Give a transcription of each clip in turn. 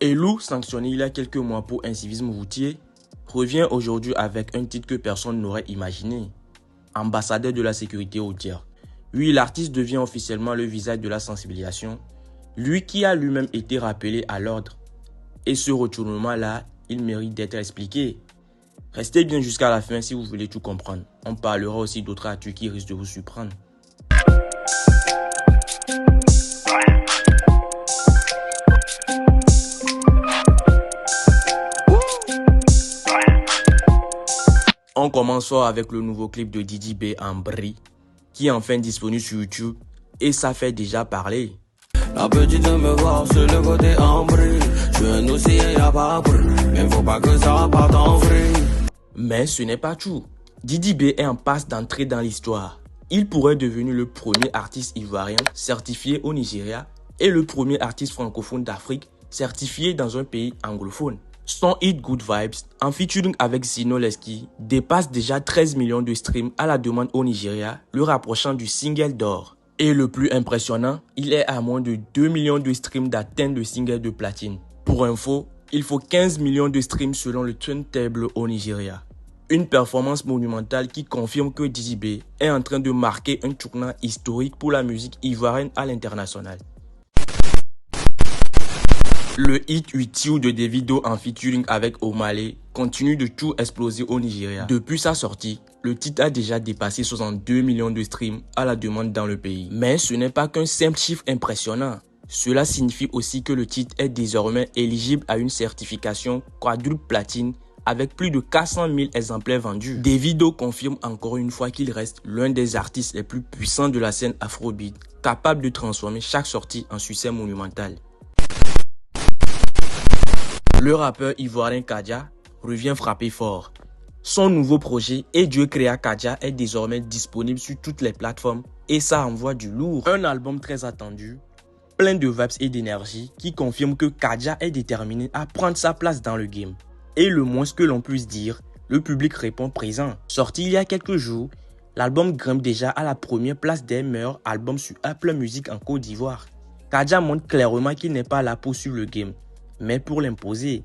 Elou, sanctionné il y a quelques mois pour incivisme routier, revient aujourd'hui avec un titre que personne n'aurait imaginé. Ambassadeur de la sécurité routière. Oui, l'artiste devient officiellement le visage de la sensibilisation, lui qui a lui-même été rappelé à l'ordre. Et ce retournement-là, il mérite d'être expliqué. Restez bien jusqu'à la fin si vous voulez tout comprendre. On parlera aussi d'autres actus qui risquent de vous surprendre. On commence fort avec le nouveau clip de Didi B en brie, qui est enfin disponible sur YouTube et ça fait déjà parler. La petite me voir sur le côté en brie, je nous sais y'a pas bruit, mais faut pas que ça parte en vrille. Mais ce n'est pas tout. Didi B est en passe d'entrer dans l'histoire. Il pourrait devenir le premier artiste ivoirien certifié au Nigeria et le premier artiste francophone d'Afrique certifié dans un pays anglophone. Son hit Good Vibes, en featuring avec Zino Leski, dépasse déjà 13 millions de streams à la demande au Nigeria, le rapprochant du single d'or. Et le plus impressionnant, il est à moins de 2 millions de streams d'atteindre le single de platine. Pour info, il faut 15 millions de streams selon le turntable au Nigeria. Une performance monumentale qui confirme que Didi B est en train de marquer un tournant historique pour la musique ivoirienne à l'international. Le hit With You de Davido en featuring avec Omale continue de tout exploser au Nigeria. Depuis sa sortie, le titre a déjà dépassé 62 millions de streams à la demande dans le pays. Mais ce n'est pas qu'un simple chiffre impressionnant. Cela signifie aussi que le titre est désormais éligible à une certification quadruple platine avec plus de 400 000 exemplaires vendus. Davido confirme encore une fois qu'il reste l'un des artistes les plus puissants de la scène afrobeat, capable de transformer chaque sortie en succès monumental. Le rappeur ivoirien Kadja revient frapper fort. Son nouveau projet Et Dieu créa Kadja est désormais disponible sur toutes les plateformes et ça envoie du lourd. Un album très attendu, plein de vibes et d'énergie qui confirme que Kadja est déterminé à prendre sa place dans le game. Et le moins que l'on puisse dire, le public répond présent. Sorti il y a quelques jours, l'album grimpe déjà à la première place des meilleurs albums sur Apple Music en Côte d'Ivoire. Kadja montre clairement qu'il n'est pas là pour suivre le game, mais pour l'imposer.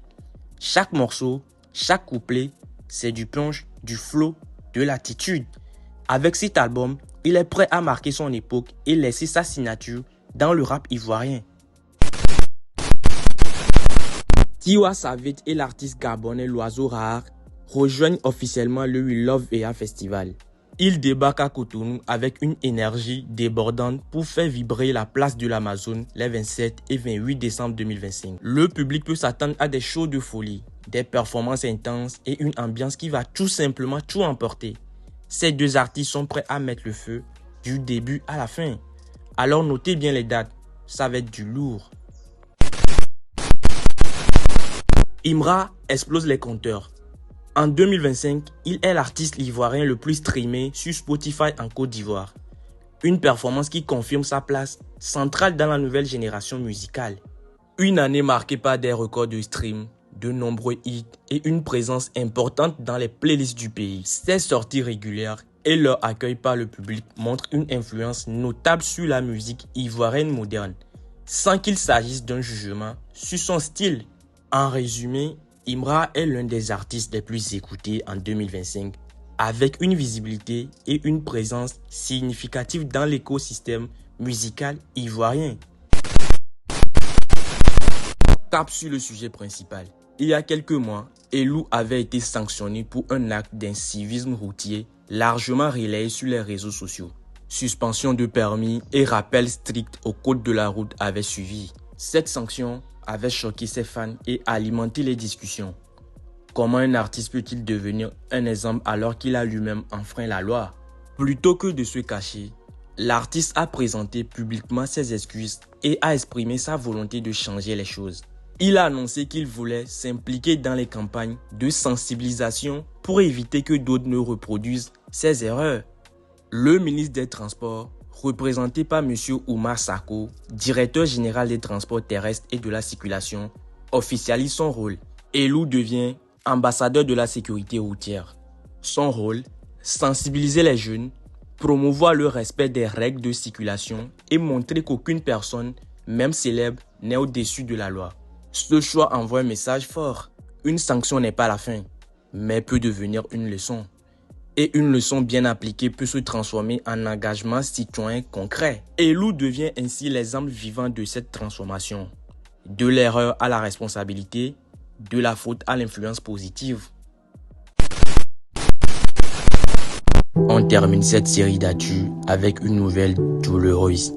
Chaque morceau, chaque couplet, c'est du punch, du flow, de l'attitude. Avec cet album, il est prêt à marquer son époque et laisser sa signature dans le rap ivoirien. Tiwa Savage et l'artiste gabonais L'Oiseau Rare rejoignent officiellement le We Love VA Festival. Ils débarquent à Cotonou avec une énergie débordante pour faire vibrer la place de l'Amazone les 27 et 28 décembre 2025. Le public peut s'attendre à des shows de folie, des performances intenses et une ambiance qui va tout simplement tout emporter. Ces deux artistes sont prêts à mettre le feu du début à la fin. Alors notez bien les dates, ça va être du lourd. Imra explose les compteurs. En 2025, il est l'artiste ivoirien le plus streamé sur Spotify en Côte d'Ivoire. Une performance qui confirme sa place centrale dans la nouvelle génération musicale. Une année marquée par des records de stream, de nombreux hits et une présence importante dans les playlists du pays. Ses sorties régulières et leur accueil par le public montrent une influence notable sur la musique ivoirienne moderne, sans qu'il s'agisse d'un jugement sur son style. En résumé, Imra est l'un des artistes les plus écoutés en 2025, avec une visibilité et une présence significative dans l'écosystème musical ivoirien. Cap sur le sujet principal. Il y a quelques mois, Elou avait été sanctionné pour un acte d'incivisme routier largement relayé sur les réseaux sociaux. Suspension de permis et rappel strict au code de la route avaient suivi. Cette sanction avait choqué ses fans et alimenté les discussions. Comment un artiste peut-il devenir un exemple alors qu'il a lui-même enfreint la loi? Plutôt que de se cacher, l'artiste a présenté publiquement ses excuses et a exprimé sa volonté de changer les choses. Il a annoncé qu'il voulait s'impliquer dans les campagnes de sensibilisation pour éviter que d'autres ne reproduisent ses erreurs. Le ministre des Transports, représenté par M. Oumar Sako, directeur général des transports terrestres et de la circulation, officialise son rôle. Elou devient ambassadeur de la sécurité routière. Son rôle, sensibiliser les jeunes, promouvoir le respect des règles de circulation et montrer qu'aucune personne, même célèbre, n'est au-dessus de la loi. Ce choix envoie un message fort. Une sanction n'est pas la fin, mais peut devenir une leçon. Et une leçon bien appliquée peut se transformer en engagement citoyen concret. Et Lou devient ainsi l'exemple vivant de cette transformation. De l'erreur à la responsabilité, de la faute à l'influence positive. On termine cette série d'actu avec une nouvelle douloureuse.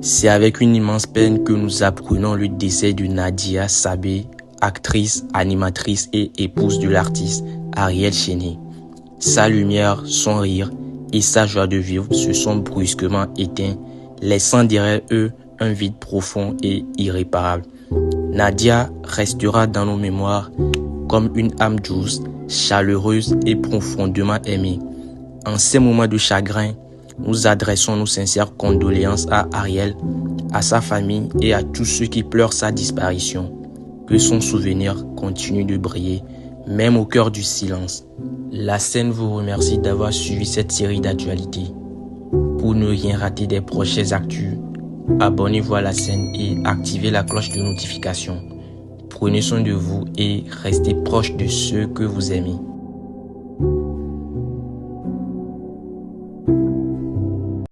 C'est avec une immense peine que nous apprenons le décès de Nadia Sabé, actrice, animatrice et épouse de l'artiste Ariel Chéné. Sa lumière, son rire et sa joie de vivre se sont brusquement éteints, laissant derrière eux un vide profond et irréparable. Nadia restera dans nos mémoires comme une âme douce, chaleureuse et profondément aimée. En ces moments de chagrin, nous adressons nos sincères condoléances à Ariel, à sa famille et à tous ceux qui pleurent sa disparition. Que son souvenir continue de briller, même au cœur du silence. La scène vous remercie d'avoir suivi cette série d'actualités. Pour ne rien rater des prochaines actus, abonnez-vous à la chaîne et activez la cloche de notification. Prenez soin de vous et restez proche de ceux que vous aimez.